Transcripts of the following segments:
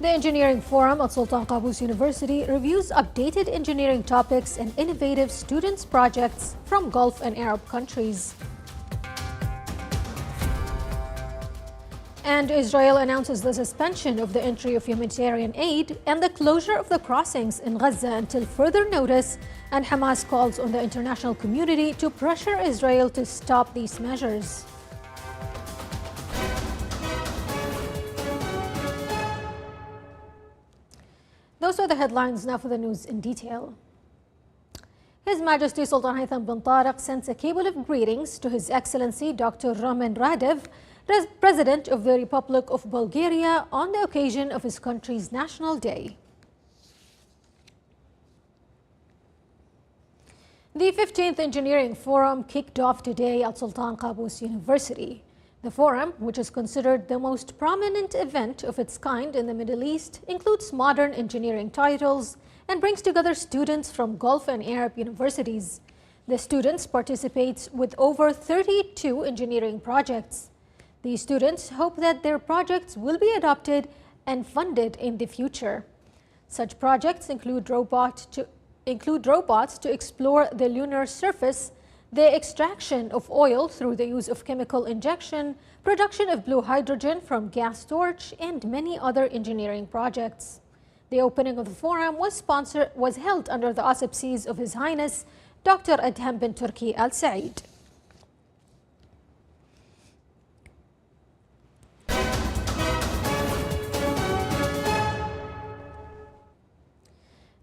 The Engineering Forum at Sultan Qaboos University reviews updated engineering topics and innovative students' projects from Gulf and Arab countries. And Israel announces the suspension of the entry of humanitarian aid and the closure of the crossings in Gaza until further notice, and Hamas calls on the international community to pressure Israel to stop these measures. Those are the headlines. Now for the news in detail. His Majesty Sultan Haitham bin Tariq sends a cable of greetings to His Excellency Dr. Ramen Radev, President of the Republic of Bulgaria, on the occasion of his country's National Day. The 15th Engineering Forum kicked off today at Sultan Qaboos University. The forum, which is considered the most prominent event of its kind in the Middle East, includes modern engineering titles and brings together students from Gulf and Arab universities. The students participate with over 32 engineering projects. These students hope that their projects will be adopted and funded in the future. Such projects include robots to explore the lunar surface, the extraction of oil through the use of chemical injection, production of blue hydrogen from gas storage, and many other engineering projects. The opening of the forum was held under the auspices of His Highness Dr. Adham bin Turki Al Said.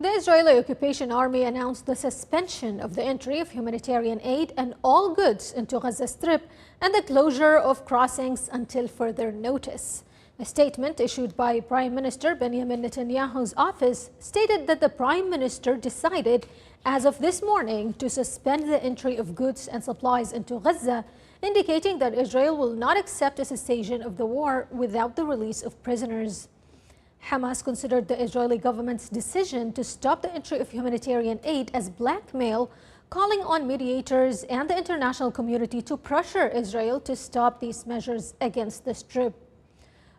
The Israeli Occupation Army announced the suspension of the entry of humanitarian aid and all goods into Gaza Strip and the closure of crossings until further notice. A statement issued by Prime Minister Benjamin Netanyahu's office stated that the Prime Minister decided as of this morning to suspend the entry of goods and supplies into Gaza, indicating that Israel will not accept a cessation of the war without the release of prisoners. Hamas considered the Israeli government's decision to stop the entry of humanitarian aid as blackmail, calling on mediators and the international community to pressure Israel to stop these measures against the Strip.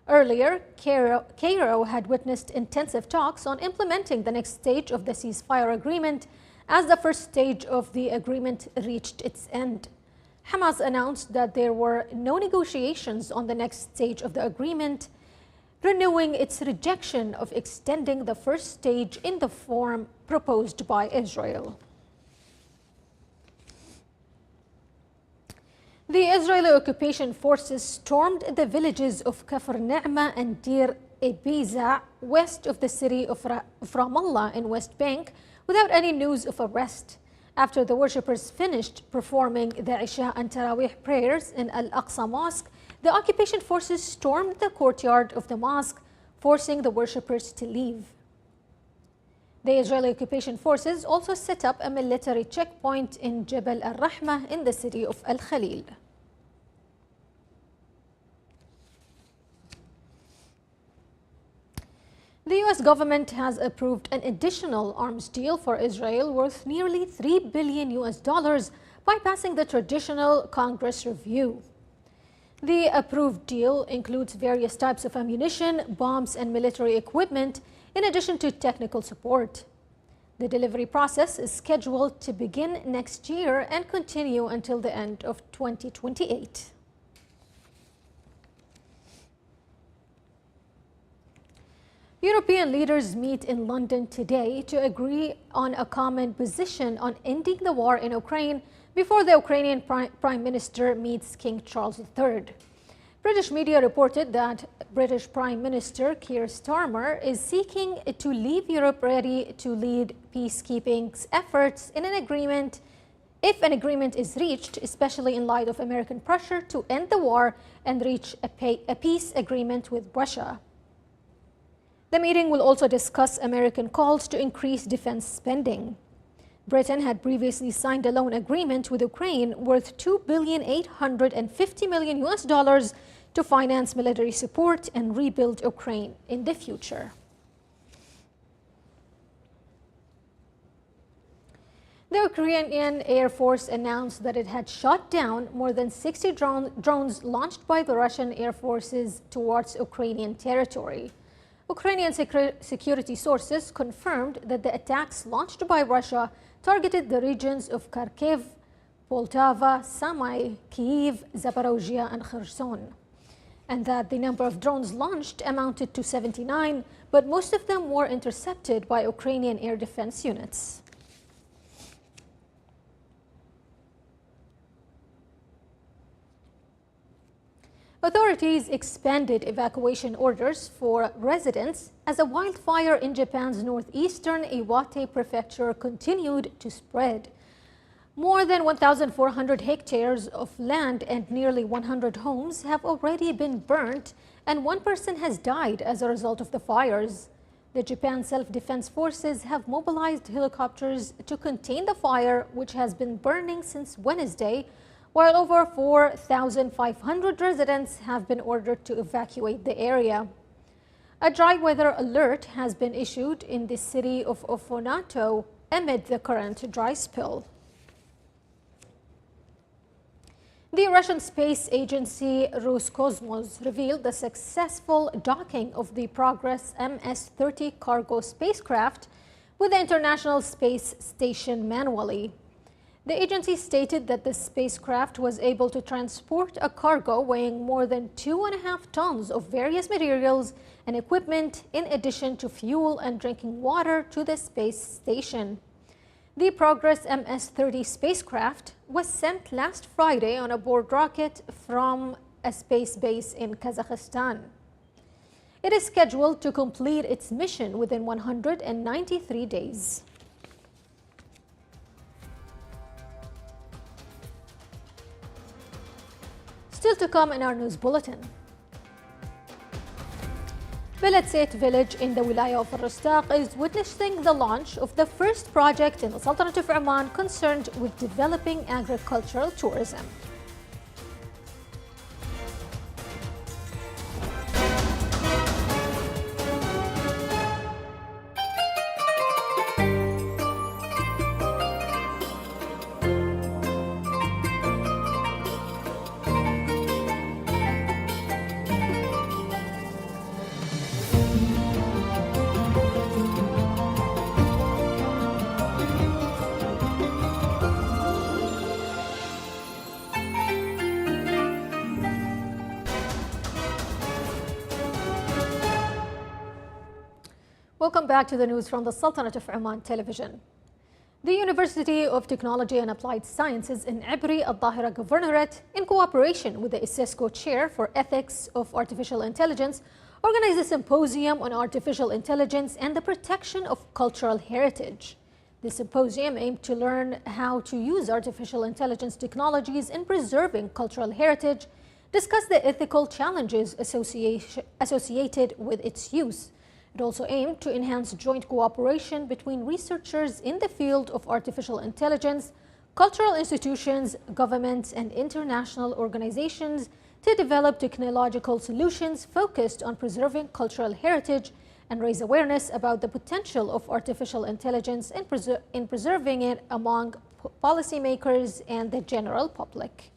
Earlier, Cairo had witnessed intensive talks on implementing the next stage of the ceasefire agreement as the first stage of the agreement reached its end. Hamas announced that there were no negotiations on the next stage of the agreement, renewing its rejection of extending the first stage in the form proposed by Israel. The Israeli occupation forces stormed the villages of Kafr Ne'ma and Dir Ebiza, west of the city of Ramallah in West Bank, without any news of arrest. After the worshippers finished performing the Isha and Tarawih prayers in Al-Aqsa Mosque, the occupation forces stormed the courtyard of the mosque, forcing the worshippers to leave. The Israeli occupation forces also set up a military checkpoint in Jebel al-Rahmah in the city of Al-Khalil. The U.S. government has approved an additional arms deal for Israel worth nearly $3 billion bypassing the traditional Congress review. The approved deal includes various types of ammunition, bombs, and military equipment, in addition to technical support. The delivery process is scheduled to begin next year and continue until the end of 2028. European leaders meet in London today to agree on a common position on ending the war in Ukraine before the Ukrainian Prime Minister meets King Charles III. British media reported that British Prime Minister Keir Starmer is seeking to leave Europe ready to lead peacekeeping efforts in an agreement if an agreement is reached, especially in light of American pressure to end the war and reach a peace agreement with Russia. The meeting will also discuss American calls to increase defense spending. Britain had previously signed a loan agreement with Ukraine worth $2.85 billion to finance military support and rebuild Ukraine in the future. The Ukrainian Air Force announced that it had shot down more than 60 drones launched by the Russian Air Forces towards Ukrainian territory. Ukrainian security sources confirmed that the attacks launched by Russia targeted the regions of Kharkiv, Poltava, Samai, Kyiv, Zaporozhye, and Kherson, and that the number of drones launched amounted to 79, but most of them were intercepted by Ukrainian air defense units. Authorities expanded evacuation orders for residents as a wildfire in Japan's northeastern Iwate prefecture continued to spread. More than 1,400 hectares of land and nearly 100 homes have already been burnt, and one person has died as a result of the fires. The Japan Self-Defense Forces have mobilized helicopters to contain the fire, which has been burning since Wednesday, while over 4,500 residents have been ordered to evacuate the area. A dry weather alert has been issued in the city of Ofonato amid the current dry spell. The Russian space agency Roscosmos revealed the successful docking of the Progress MS-30 cargo spacecraft with the International Space Station manually. The agency stated that the spacecraft was able to transport a cargo weighing more than 2.5 tons of various materials and equipment, in addition to fuel and drinking water, to the space station. The Progress MS-30 spacecraft was sent last Friday on a board rocket from a space base in Kazakhstan. It is scheduled to complete its mission within 193 days. Still to come in our news bulletin. Bulletin village in the Wilaya of Rostaq is witnessing the launch of the first project in the Sultanate of Oman concerned with developing agricultural tourism. Welcome back to the news from the Sultanate of Oman television. The University of Technology and Applied Sciences in Ibri Al-Dhahira Governorate, in cooperation with the ISESCO Chair for Ethics of Artificial Intelligence, organized a symposium on artificial intelligence and the protection of cultural heritage. The symposium aimed to learn how to use artificial intelligence technologies in preserving cultural heritage, discuss the ethical challenges associated with its use. It also aimed to enhance joint cooperation between researchers in the field of artificial intelligence, cultural institutions, governments, and international organizations to develop technological solutions focused on preserving cultural heritage and raise awareness about the potential of artificial intelligence in preserving it among policymakers and the general public.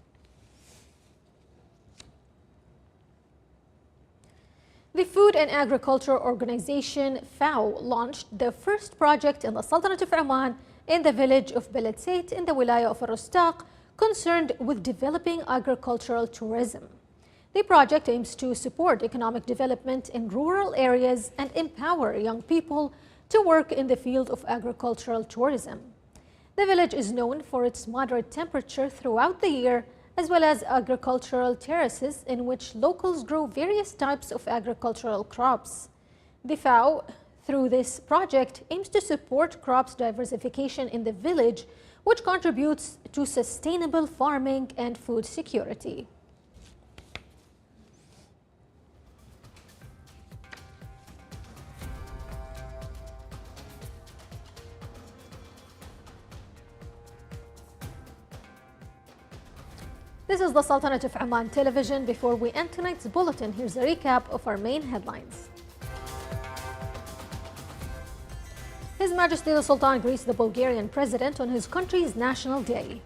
The Food and Agriculture Organization FAO launched the first project in the Sultanate of Oman in the village of Bulletin in the Wilaya of Rostaq concerned with developing agricultural tourism. The project aims to support economic development in rural areas and empower young people to work in the field of agricultural tourism. The village is known for its moderate temperature throughout the year, as well as agricultural terraces in which locals grow various types of agricultural crops. The FAO, through this project, aims to support crops diversification in the village, which contributes to sustainable farming and food security. This is the Sultanate of Oman television. Before we end tonight's bulletin, here's a recap of our main headlines. His Majesty the Sultan greets the Bulgarian president on his country's National Day.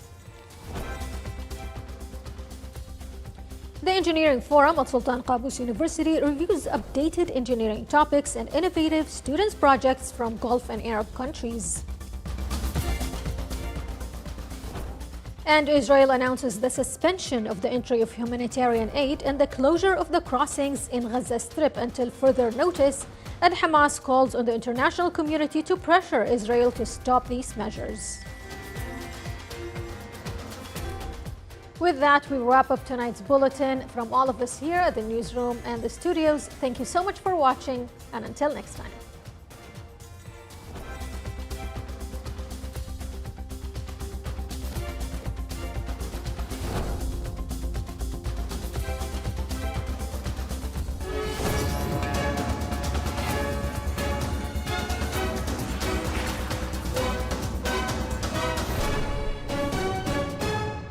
The Engineering Forum at Sultan Qaboos University reviews updated engineering topics and innovative students' projects from Gulf and Arab countries. And Israel announces the suspension of the entry of humanitarian aid and the closure of the crossings in Gaza Strip until further notice, and Hamas calls on the international community to pressure Israel to stop these measures. With that, we wrap up tonight's bulletin. From all of us here at the newsroom and the studios, thank you so much for watching, and until next time.